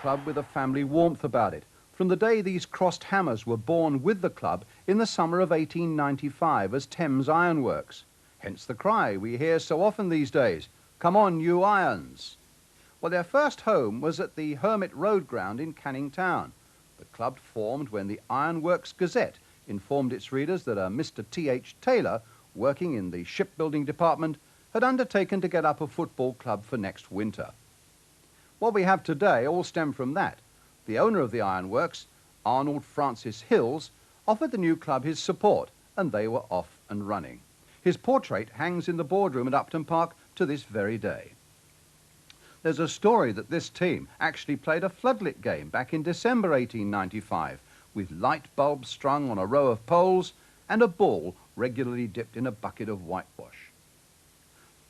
club with a family warmth about it, from the day these crossed hammers were born with the club in the summer of 1895 as Thames Ironworks. Hence the cry we hear so often these days, "Come on, you irons." Well, their first home was at the Hermit Road ground in Canning Town. The club formed when the Ironworks Gazette informed its readers that a Mr. T.H. Taylor, working in the shipbuilding department, had undertaken to get up a football club for next winter. What we have today all stemmed from that. The owner of the Ironworks, Arnold Francis Hills, offered the new club his support, and they were off and running. His portrait hangs in the boardroom at Upton Park to this very day. There's a story that this team actually played a floodlit game back in December 1895, with light bulbs strung on a row of poles and a ball regularly dipped in a bucket of whitewash.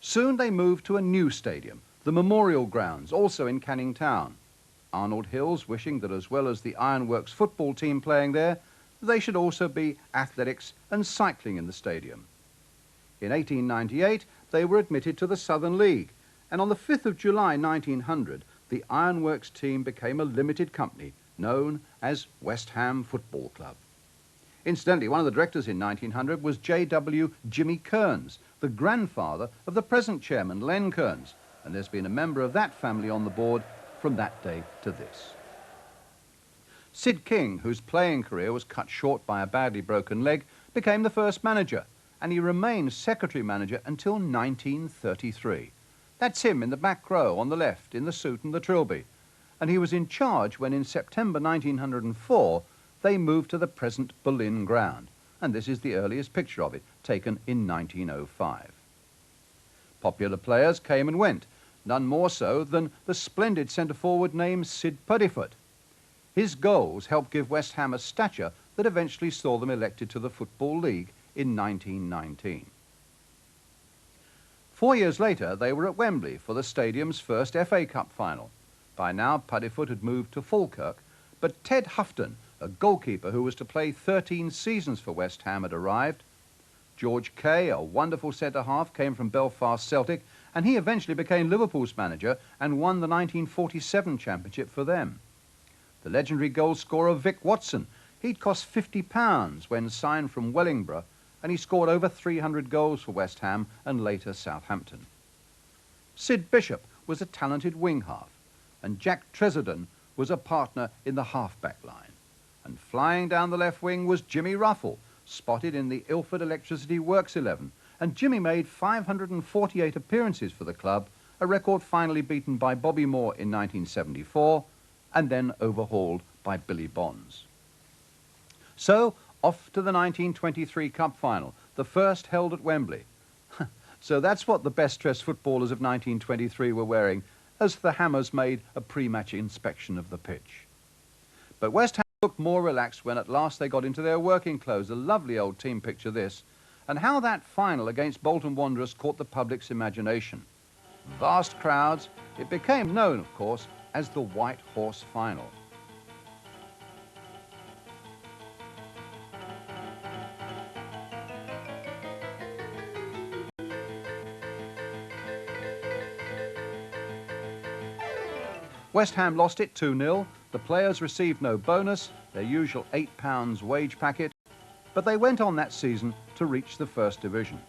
Soon they moved to a new stadium, the Memorial Grounds, also in Canning Town. Arnold Hills wishing that as well as the Ironworks football team playing there, they should also be athletics and cycling in the stadium. In 1898, they were admitted to the Southern League, and on the 5th of July 1900, the Ironworks team became a limited company known as West Ham Football Club. Incidentally, one of the directors in 1900 was J.W. Jimmy Kearns, the grandfather of the present chairman, Len Kearns, and there's been a member of that family on the board from that day to this. Sid King, whose playing career was cut short by a badly broken leg, became the first manager, and he remained secretary manager until 1933. That's him in the back row on the left, in the suit and the trilby. And he was in charge when in September 1904 they moved to the present Berlin ground, and this is the earliest picture of it, taken in 1905. Popular players came and went, none more so than the splendid centre-forward named Sid Puddifoot. His goals helped give West Ham a stature that eventually saw them elected to the Football League in 1919. 4 years later, they were at Wembley for the stadium's first FA Cup final. By now, Puddifoot had moved to Falkirk, but Ted Houghton, a goalkeeper who was to play 13 seasons for West Ham, had arrived. George Kay, a wonderful centre-half, came from Belfast Celtic, and he eventually became Liverpool's manager and won the 1947 championship for them. The legendary goal scorer Vic Watson, he'd cost £50 when signed from Wellingborough, and he scored over 300 goals for West Ham and later Southampton. Sid Bishop was a talented wing-half, and Jack Tresidden was a partner in the half-back line. And flying down the left wing was Jimmy Ruffle, spotted in the Ilford Electricity Works 11, and Jimmy made 548 appearances for the club, a record finally beaten by Bobby Moore in 1974, and then overhauled by Billy Bonds. So, off to the 1923 Cup final, the first held at Wembley. So that's what the best-dressed footballers of 1923 were wearing, as the Hammers made a pre-match inspection of the pitch. But West Ham looked more relaxed when at last they got into their working clothes. A lovely old team picture this, and how that final against Bolton Wanderers caught the public's imagination. Vast crowds, it became known, of course, as the White Horse Final. West Ham lost it 2-0. The players received no bonus, their usual £8 wage packet, but they went on that season to reach the First Division.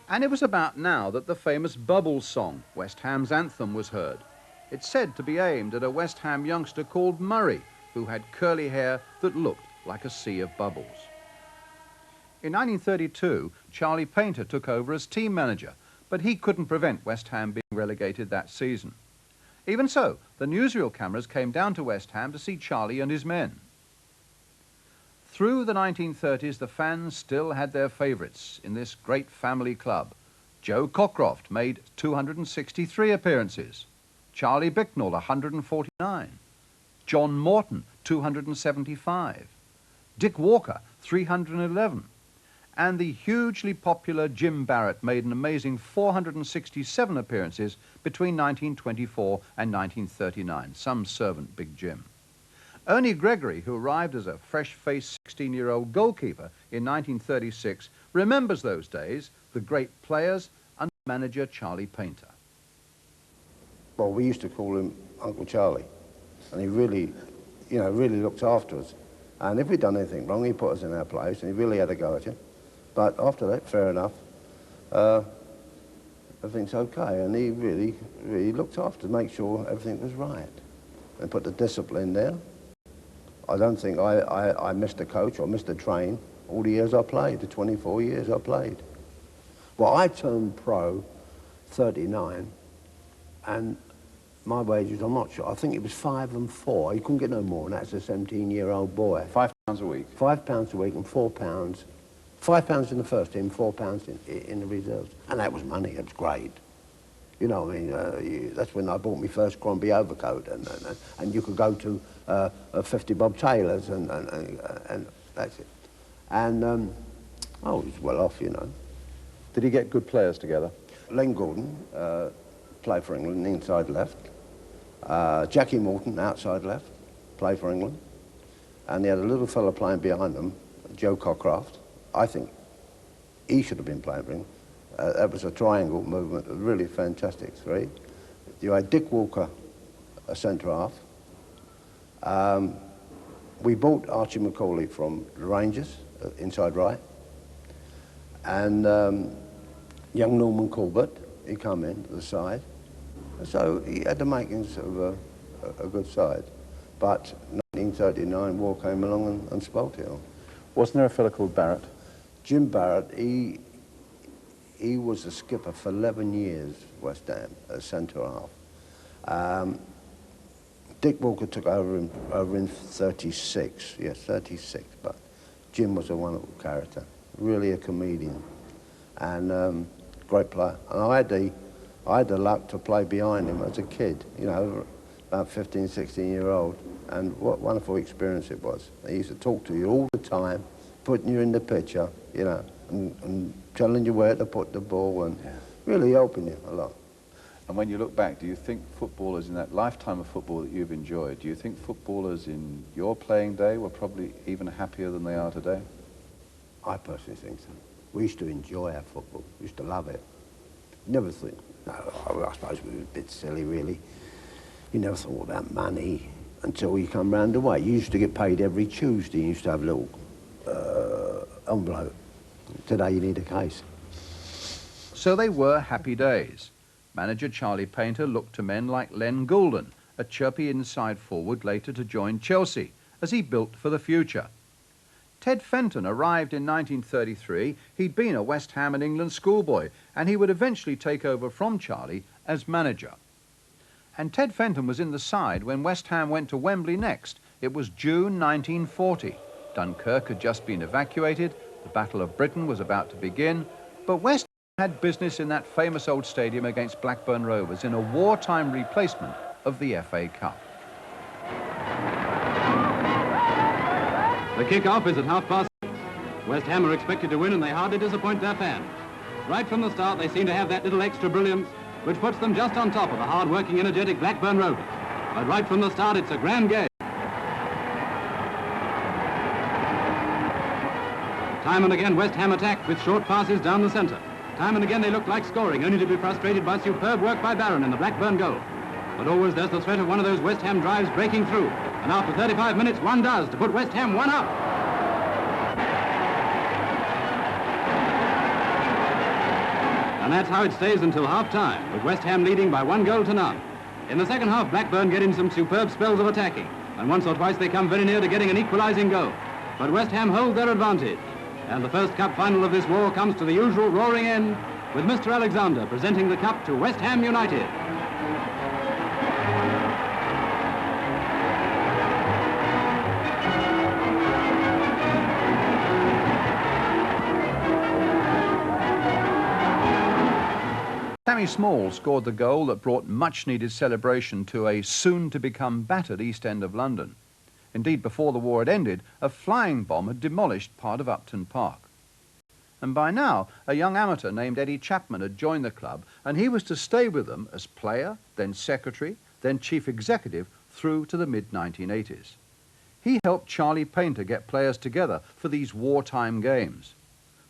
And it was about now that the famous Bubbles song, West Ham's anthem, was heard. It's said to be aimed at a West Ham youngster called Murray, who had curly hair that looked like a sea of bubbles. In 1932, Charlie Painter took over as team manager, but he couldn't prevent West Ham being relegated that season. Even so, the newsreel cameras came down to West Ham to see Charlie and his men. Through the 1930s, the fans still had their favourites in this great family club. Joe Cockcroft made 263 appearances. Charlie Bicknell, 149. John Morton, 275. Dick Walker, 311. And the hugely popular Jim Barrett made an amazing 467 appearances between 1924 and 1939, some servant Big Jim. Ernie Gregory, who arrived as a fresh-faced 16-year-old goalkeeper in 1936, remembers those days, the great players, under manager Charlie Painter. Well, we used to call him Uncle Charlie. And he really, you know, really looked after us. And if we'd done anything wrong, he put us in our place, and he really had a go at you. But after that, fair enough, everything's okay. And he really looked after to make sure everything was right. And put the discipline there. I don't think I missed a coach or missed a train all the years I played, the 24 years I played. Well, I turned pro 39, and my wages, I'm not sure, I think it was 5 and 4. You couldn't get no more, and that's a 17-year-old boy. £5 a week? £5 a week and £4. £5 in the first team, £4 in the reserves. And that was money, it was great. You know, I mean, that's when I bought my first Crombie overcoat, and you could go to 50 Bob Taylor's, and that's it. And, oh, he was well off, you know. Did he get good players together? Len Gordon played for England, inside left. Jackie Morton, outside left, played for England. And he had a little fella playing behind him, Joe Cockcroft. I think he should have been playing for England. That was a triangle movement, a really fantastic three. You had Dick Walker, a centre half. We bought Archie McCauley from the Rangers, inside right. And young Norman Corbett, he come in to the side. So he had the makings of a good side. But 1939, war came along and spoilt it all. Wasn't there a fella called Barrett? Jim Barrett, he was the skipper for 11 years, West Ham, as centre half. Dick Walker took over in 36, yes, 36, but Jim was a wonderful character, really a comedian, and great player. And I had the luck to play behind him as a kid, you know, about 15, 16-year-old, and what a wonderful experience it was. He used to talk to you all the time, putting you in the picture, you know, and telling you where to put the ball, and really helping you a lot. And when you look back, do you think footballers in that lifetime of football that you've enjoyed, do you think footballers in your playing day were probably even happier than they are today? I personally think so. We used to enjoy our football. We used to love it. Never think, no, I suppose we were a bit silly, really. You never thought about money until you come round the way. You used to get paid every Tuesday. You used to have a little envelope. Today you need a case. So they were happy days. Manager Charlie Painter looked to men like Len Goulden, a chirpy inside forward later to join Chelsea, as he built for the future. Ted Fenton arrived in 1933. He'd been a West Ham and England schoolboy, and he would eventually take over from Charlie as manager. And Ted Fenton was in the side when West Ham went to Wembley next. It was June 1940. Dunkirk had just been evacuated, the Battle of Britain was about to begin, but West Ham had business in that famous old stadium against Blackburn Rovers in a wartime replacement of the FA Cup. The kick-off is at 6:30. West Ham are expected to win, and they hardly disappoint their fans. Right from the start, they seem to have that little extra brilliance, which puts them just on top of the hard-working, energetic Blackburn Rovers. But right from the start, it's a grand game. Time and again, West Ham attacked with short passes down the centre. Time and again, they looked like scoring, only to be frustrated by superb work by Barron in the Blackburn goal. But always there's the threat of one of those West Ham drives breaking through. And after 35 minutes, one does to put West Ham 1 up. And that's how it stays until half-time, with West Ham leading by 1-0-0. In the second half, Blackburn get in some superb spells of attacking, and once or twice they come very near to getting an equalising goal. But West Ham hold their advantage. And the first cup final of this war comes to the usual roaring end, with Mr. Alexander presenting the cup to West Ham United. Sammy Small scored the goal that brought much-needed celebration to a soon-to-become battered East End of London. Indeed, before the war had ended, a flying bomb had demolished part of Upton Park. And by now, a young amateur named Eddie Chapman had joined the club, and he was to stay with them as player, then secretary, then chief executive, through to the mid-1980s. He helped Charlie Painter get players together for these wartime games.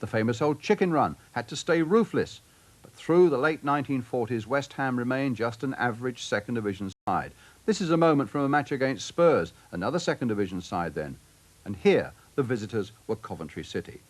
The famous old chicken run had to stay roofless, but through the late 1940s, West Ham remained just an average second division side. This is a moment from a match against Spurs, another second division side then. And here, the visitors were Coventry City.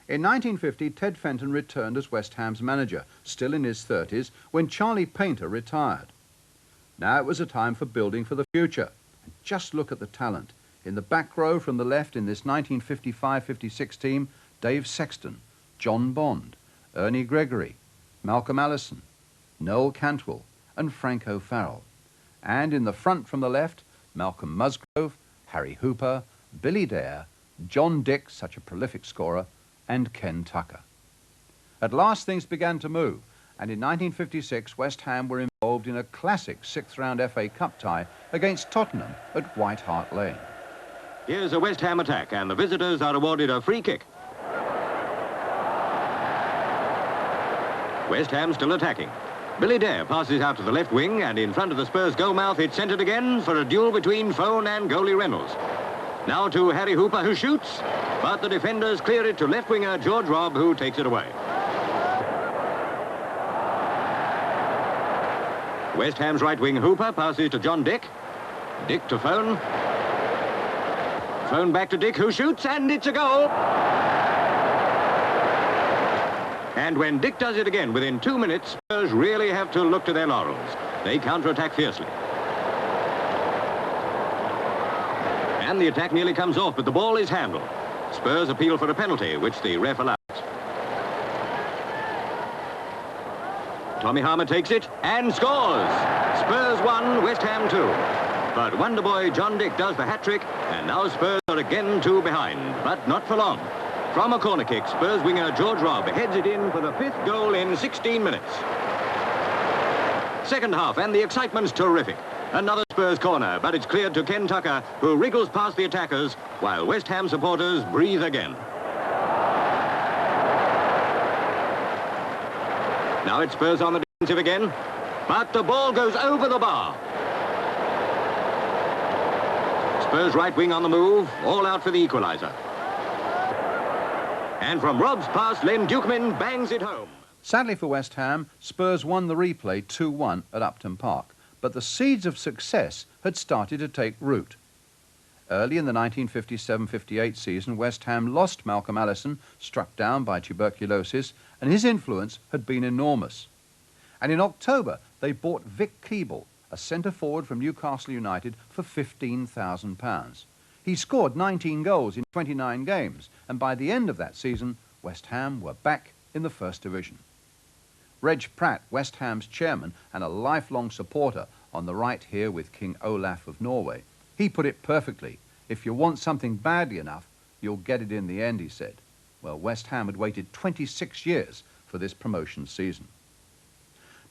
In 1950, Ted Fenton returned as West Ham's manager, still in his 30s, when Charlie Painter retired. Now it was a time for building for the future. And just look at the talent. In the back row from the left in this 1955-56 team, Dave Sexton, John Bond, Ernie Gregory, Malcolm Allison, Noel Cantwell and Frank O'Farrell. And in the front from the left, Malcolm Musgrove, Harry Hooper, Billy Dare, John Dick, such a prolific scorer, and Ken Tucker. At last things began to move, and in 1956 West Ham were involved in a classic sixth-round FA Cup tie against Tottenham at White Hart Lane. Here's a West Ham attack, and the visitors are awarded a free kick. West Ham still attacking. Billy Dare passes out to the left wing, and in front of the Spurs goal mouth, it's centred again for a duel between Fone and goalie Reynolds. Now to Harry Hooper, who shoots, but the defenders clear it to left winger George Robb, who takes it away. West Ham's right wing Hooper passes to John Dick. Dick to Fone. Fone back to Dick, who shoots, and it's a goal. And when Dick does it again within 2 minutes, Spurs really have to look to their laurels. They counter-attack fiercely. And the attack nearly comes off, but the ball is handled. Spurs appeal for a penalty, which the ref allows. Tommy Harmer takes it and scores. Spurs 1, West Ham 2. But wonder boy John Dick does the hat-trick, and now Spurs are again 2 behind, but not for long. From a corner kick, Spurs winger George Robb heads it in for the 5th goal in 16 minutes. Second half, and the excitement's terrific. Another Spurs corner, but it's cleared to Ken Tucker, who wriggles past the attackers, while West Ham supporters breathe again. Now it's Spurs on the defensive again, but the ball goes over the bar. Spurs right wing on the move, all out for the equaliser. And from Robb's pass, Len Dukeman bangs it home. Sadly for West Ham, Spurs won the replay 2-1 at Upton Park, but the seeds of success had started to take root. Early in the 1957-58 season, West Ham lost Malcolm Allison, struck down by tuberculosis, and his influence had been enormous. And in October, they bought Vic Keeble, a centre-forward from Newcastle United, for £15,000. He scored 19 goals in 29 games, and by the end of that season, West Ham were back in the First Division. Reg Pratt, West Ham's chairman and a lifelong supporter, on the right here with King Olaf of Norway, he put it perfectly. If you want something badly enough, you'll get it in the end, he said. Well, West Ham had waited 26 years for this promotion season.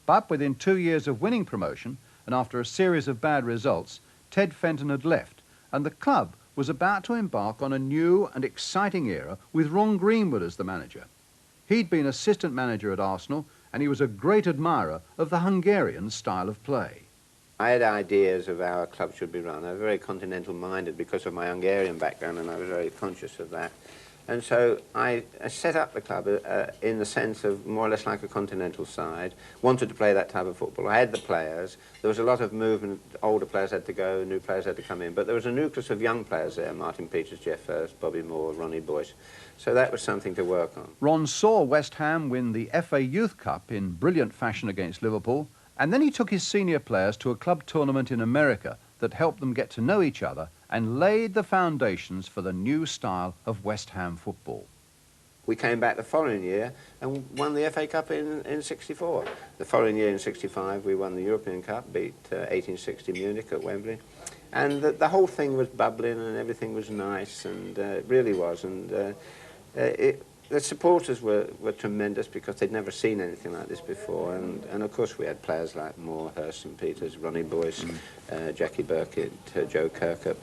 But within 2 years of winning promotion, and after a series of bad results, Ted Fenton had left, and the club was about to embark on a new and exciting era with Ron Greenwood as the manager. He'd been assistant manager at Arsenal, and he was a great admirer of the Hungarian style of play. I had ideas of how a club should be run. I was very continental-minded because of my Hungarian background, and I was very conscious of that. And so I set up the club in the sense of more or less like a continental side, wanted to play that type of football. I had the players. There was a lot of movement. Older players had to go, new players had to come in. But there was a nucleus of young players there, Martin Peters, Jeff Hurst, Bobby Moore, Ronnie Boyce. So that was something to work on. Ron saw West Ham win the FA Youth Cup in brilliant fashion against Liverpool, and then he took his senior players to a club tournament in America that helped them get to know each other and laid the foundations for the new style of West Ham football. We came back the following year and won the FA Cup in 64. The following year in 65 we won the European Cup, beat 1860 Munich at Wembley. And the whole thing was bubbling and everything was nice, and it really was. And the supporters were tremendous because they'd never seen anything like this before. And of course we had players like Moore, Hurst and Peters, Ronnie Boyce, Jackie Burkitt, Joe Kirkup,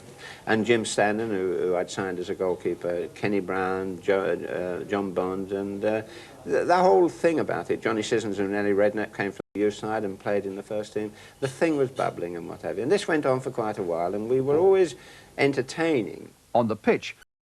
and Jim Standen, who I'd signed as a goalkeeper, Kenny Brown, John Bond, and the whole thing about it. Johnny Sissons and Nellie Redknapp came from the youth side and played in the first team. The thing was bubbling and what have you. And this went on for quite a while, and we were always entertaining. On the pitch,